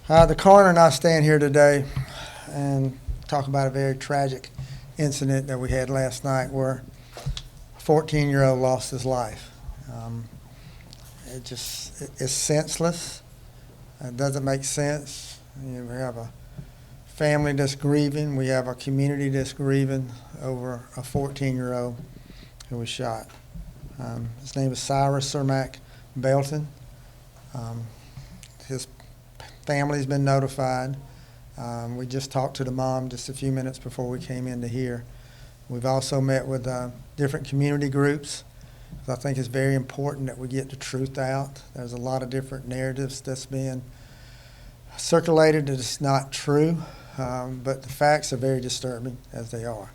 The coroner and I stand here today and talk about a very tragic incident that we had last night where a 14-year-old lost his life. It's senseless. It doesn't make sense. We have a family that's grieving. We have a community that's grieving over a 14-year-old who was shot. His name is Cyrus Carmack-Belton. His family's been notified. We just talked to the mom just a few minutes before we came into here. We've also met with different community groups. I think it's very important that we get the truth out. There's a lot of different narratives that's being circulated that is not true, but the facts are very disturbing as they are.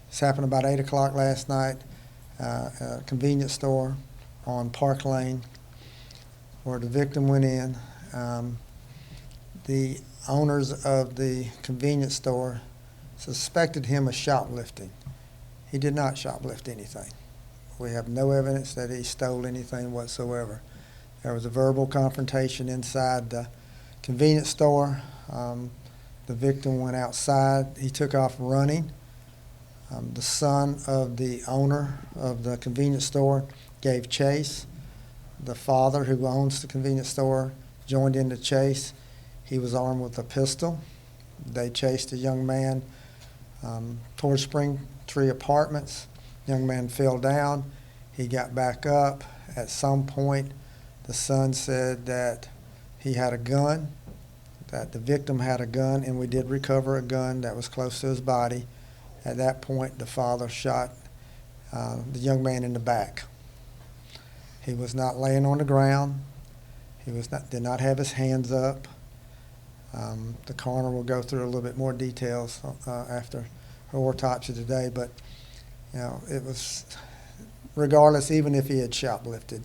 This happened about 8 o'clock last night at a convenience store on Park Lane where the victim went in. The owners of the convenience store suspected him of shoplifting. He did not shoplift anything. We have no evidence that he stole anything whatsoever. There was a verbal confrontation inside the convenience store. The victim went outside. He took off running. The son of the owner of the convenience store gave chase. The father, who owns the convenience store, joined in the chase. He was armed with a pistol. They chased a young man towards Springtree Apartments. Young man fell down. He got back up. At some point, the son said that he had a gun, that the victim had a gun, and we did recover a gun that was close to his body. At that point, the father shot the young man in the back. He was not laying on the ground. He did not have his hands up. The coroner will go through a little bit more details after her autopsy today, but it was, regardless, even if he had shoplifted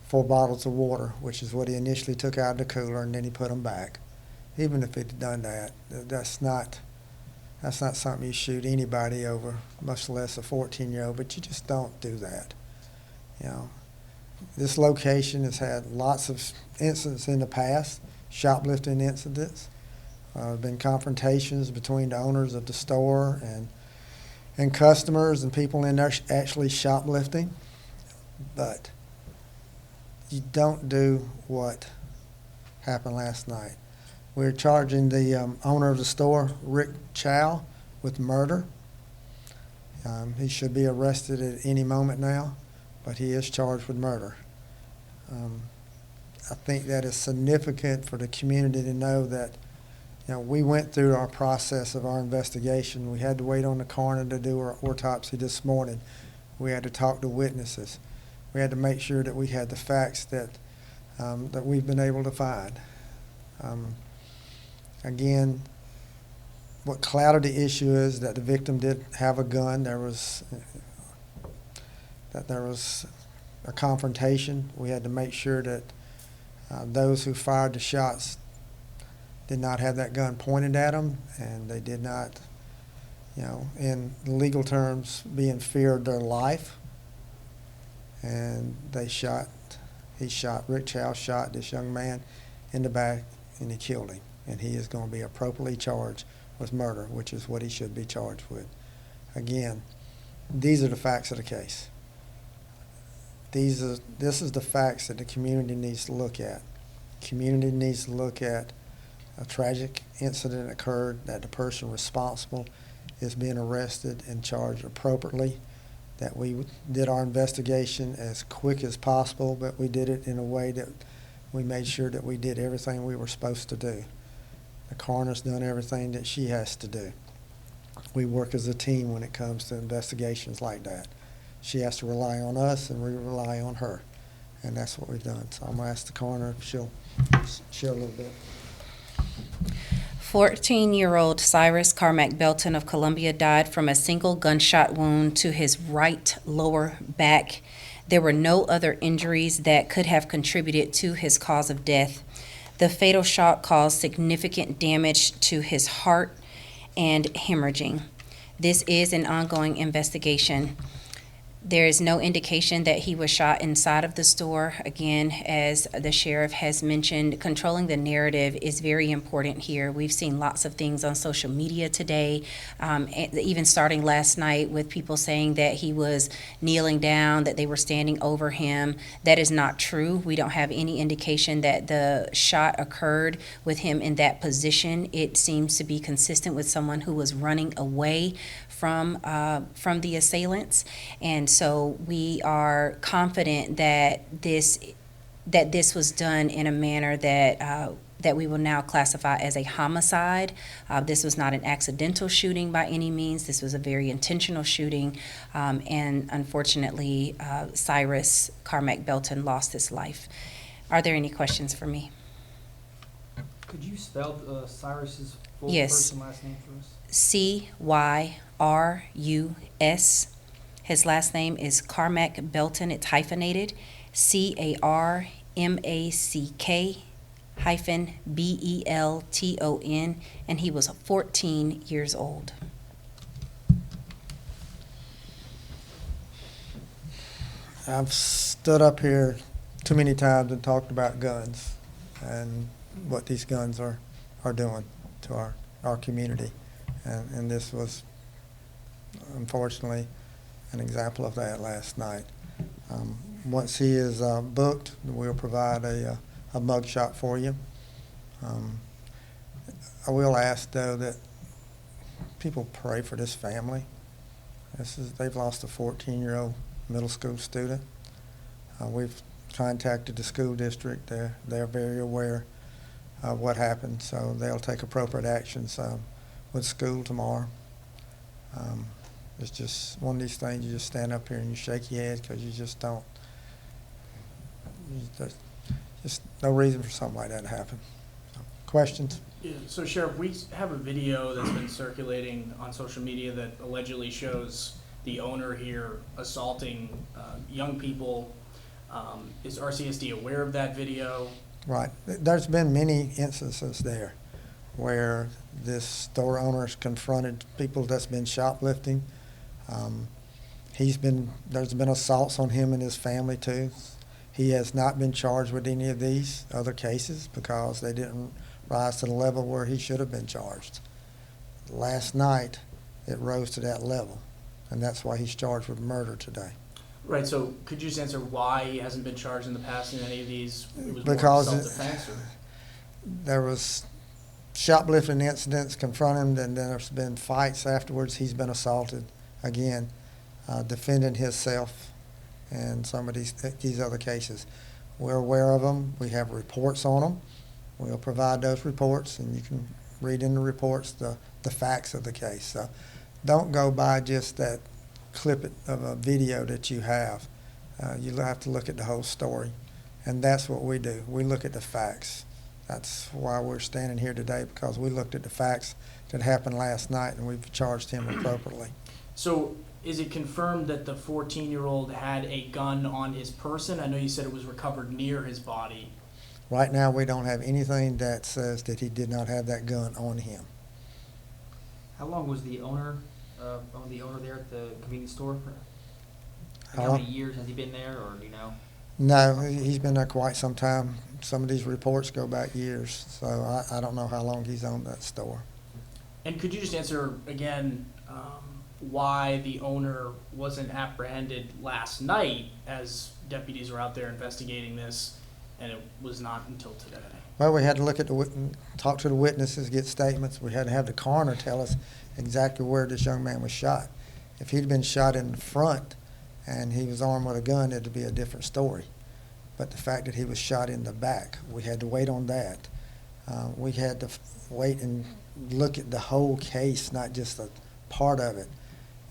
4 bottles of water, which is what he initially took out of the cooler and then he put them back, even if he'd done that, that's not something you shoot anybody over, much less a 14-year-old, but you just don't do that. This location has had lots of incidents in the past, shoplifting incidents. There have been confrontations between the owners of the store and customers and people in there actually shoplifting. But you don't do what happened last night. We're charging the owner of the store, Rick Chow, with murder. He should be arrested at any moment now, but he is charged with murder. I think that is significant for the community to know that we went through our process of our investigation. We had to wait on the coroner to do our autopsy this morning. We had to talk to witnesses. We had to make sure that we had the facts that we've been able to find. Again, what clouded the issue is that the victim did have a gun. There was a confrontation. We had to make sure that those who fired the shots did not have that gun pointed at them, and they did not, in legal terms, be in fear of their life. And Rick Chow shot this young man in the back, and he killed him. And he is going to be appropriately charged with murder, which is what he should be charged with. Again, these are the facts of the case. This is the facts that the community needs to look at. Community needs to look at a tragic incident occurred, that the person responsible is being arrested and charged appropriately, that we did our investigation as quick as possible, but we did it in a way that we made sure that we did everything we were supposed to do. The coroner's done everything that she has to do. We work as a team when it comes to investigations like that. She has to rely on us, and we rely on her, and that's what we've done. So I'm going to ask the coroner if she'll share a little bit. 14-year-old Cyrus Carmack-Belton of Columbia died from a single gunshot wound to his right lower back. There were no other injuries that could have contributed to his cause of death. The fatal shot caused significant damage to his heart and hemorrhaging. This is an ongoing investigation. There is no indication that he was shot inside of the store. Again, as the sheriff has mentioned, controlling the narrative is very important here. We've seen lots of things on social media today, even starting last night with people saying that he was kneeling down, that they were standing over him. That is not true. We don't have any indication that the shot occurred with him in that position. It seems to be consistent with someone who was running away from the assailants, and so we are confident that this was done in a manner that we will now classify as a homicide. This was not an accidental shooting by any means. This was a very intentional shooting, and unfortunately, Cyrus Carmack-Belton lost his life. Are there any questions for me? Could you spell Cyrus's full Yes. first and last name for us? Cyrus. His last name is Carmack-Belton. It's hyphenated. Carmack-Belton, and he was 14 years old. I've stood up here too many times and talked about guns and what these guns are doing to our community. And this was, unfortunately, an example of that last night. Once he is booked, we'll provide a mugshot for you. I will ask, though, that people pray for this family. They've lost a 14-year-old middle school student. We've contacted the school district. They're very aware of what happened, so they'll take appropriate actions with school tomorrow. It's just one of these things, you just stand up here and you shake your head because you just don't. There's just no reason for something like that to happen. So, questions? Yeah, so Sheriff, we have a video that's been circulating on social media that allegedly shows the owner here assaulting young people. Is RCSD aware of that video? Right. There's been many instances there where this store owner's confronted people that's been shoplifting. There's been assaults on him and his family too. He has not been charged with any of these other cases because they didn't rise to the level where he should have been charged. Last night, it rose to that level, and that's why he's charged with murder today. Right, so could you just answer why he hasn't been charged in the past in any of these? It was Because more self-defense, or? There was shoplifting incidents confronting him, and then there's been fights afterwards. He's been assaulted again, defending himself in some of these other cases. We're aware of them. We have reports on them. We'll provide those reports, and you can read in the reports the facts of the case. So don't go by just that clip of a video that you have. You have to look at the whole story, and that's what we do. We look at the facts. That's why we're standing here today, because we looked at the facts that happened last night, and we've charged him appropriately. So is it confirmed that the 14-year-old had a gun on his person? I know you said it was recovered near his body. Right now, we don't have anything that says that he did not have that gun on him. How long was the owner there at the convenience store? How How long? many years has he been there, or do you know? No, he's been there quite some time. Some of these reports go back years, so I don't know how long he's owned that store. And could you just answer again why the owner wasn't apprehended last night as deputies were out there investigating this, and it was not until today? Well, we had to look at talk to the witnesses, get statements. We had to have the coroner tell us exactly where this young man was shot. If he'd been shot in the front and he was armed with a gun, it'd be a different story. But the fact that he was shot in the back, we had to wait on that. We had to wait and look at the whole case, not just a part of it.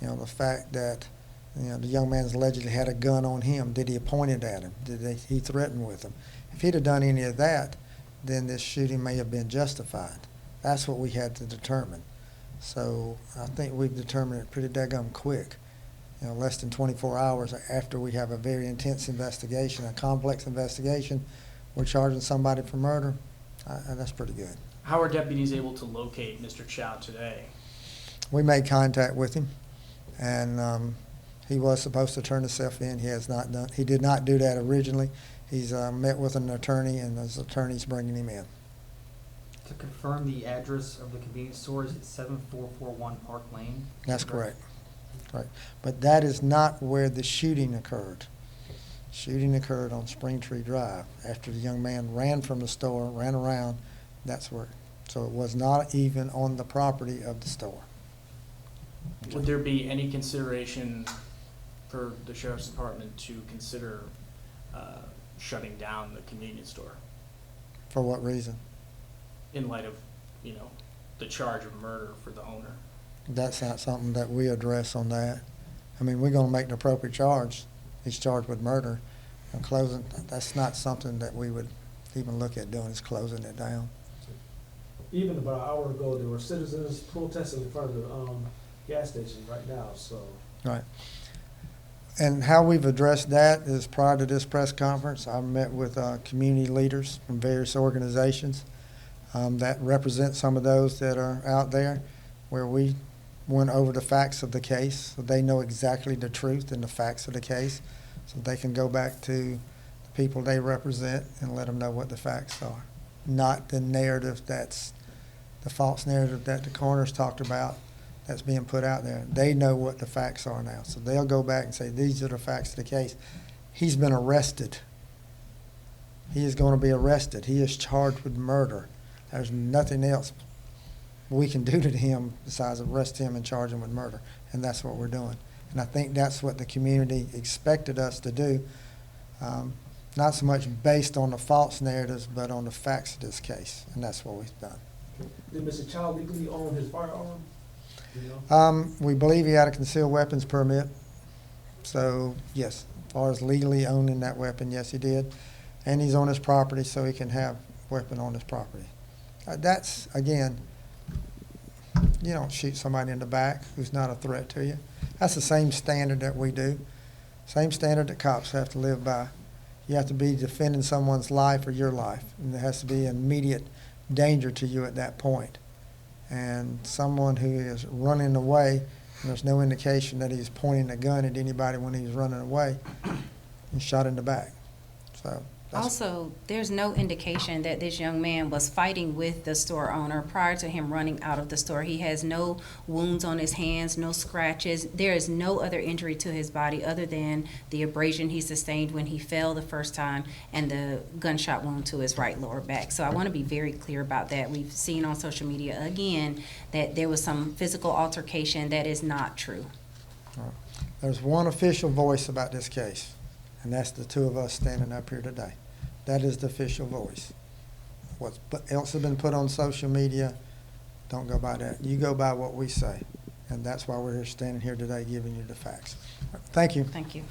You know, the fact that, the young man's allegedly had a gun on him. Did he point it at him? He threaten with him? If he'd have done any of that, then this shooting may have been justified. That's what we had to determine. So I think we've determined it pretty daggum quick. Less than 24 hours after we have a very intense investigation, a complex investigation, we're charging somebody for murder. That's pretty good. How are deputies able to locate Mr. Chow today? We made contact with him, and He was supposed to turn himself in. He has not done. He did not do that originally. He's met with an attorney, and his attorney's bringing him in. To confirm the address of the convenience store, is it 7441 Park Lane? That's correct. Right. But that is not where the shooting occurred. Shooting occurred on Spring Tree Drive after the young man ran from the store, ran around. That's where. So it was not even on the property of the store. Would there be any consideration for the sheriff's department to consider shutting down the convenience store For what reason? in light of, the charge of murder for the owner? That's not something that we address on that. I mean, we're gonna make the appropriate charge. He's charged with murder. And closing, that's not something that we would even look at doing, is closing it down. Even about an hour ago, there were citizens protesting in front of the gas station right now, so. Right. And how we've addressed that is prior to this press conference, I met with community leaders from various organizations that represent some of those that are out there, where we went over the facts of the case, so they know exactly the truth and the facts of the case, so they can go back to the people they represent and let them know what the facts are. Not the narrative that's, the false narrative that the coroner's talked about that's being put out there. They know what the facts are now, so they'll go back and say, these are the facts of the case. He's been arrested. He is going to be arrested. He is charged with murder. There's nothing else we can do to him besides arrest him and charge him with murder, and that's what we're doing. And I think that's what the community expected us to do, not so much based on the false narratives, but on the facts of this case, and that's what we've done. Did Mr. Child legally own his firearm? You know? We believe he had a concealed weapons permit, so yes, as far as legally owning that weapon, yes, he did. And he's on his property, so he can have a weapon on his property. That's, again, you don't shoot somebody in the back who's not a threat to you. That's the same standard that we do, same standard that cops have to live by. You have to be defending someone's life or your life, and there has to be immediate danger to you at that point. And someone who is running away, and there's no indication that he's pointing a gun at anybody when he's running away, he's shot in the back. So that's Also, there's no indication that this young man was fighting with the store owner prior to him running out of the store. He has no wounds on his hands, no scratches. There is no other injury to his body other than the abrasion he sustained when he fell the first time and the gunshot wound to his right lower back. So I want to be very clear about that. We've seen on social media, again, that there was some physical altercation. That is not true. There's one official voice about this case, and that's the two of us standing up here today. That is the official voice. What else has been put on social media, don't go by that. You go by what we say, and that's why we're here standing here today giving you the facts. Thank you. Thank you.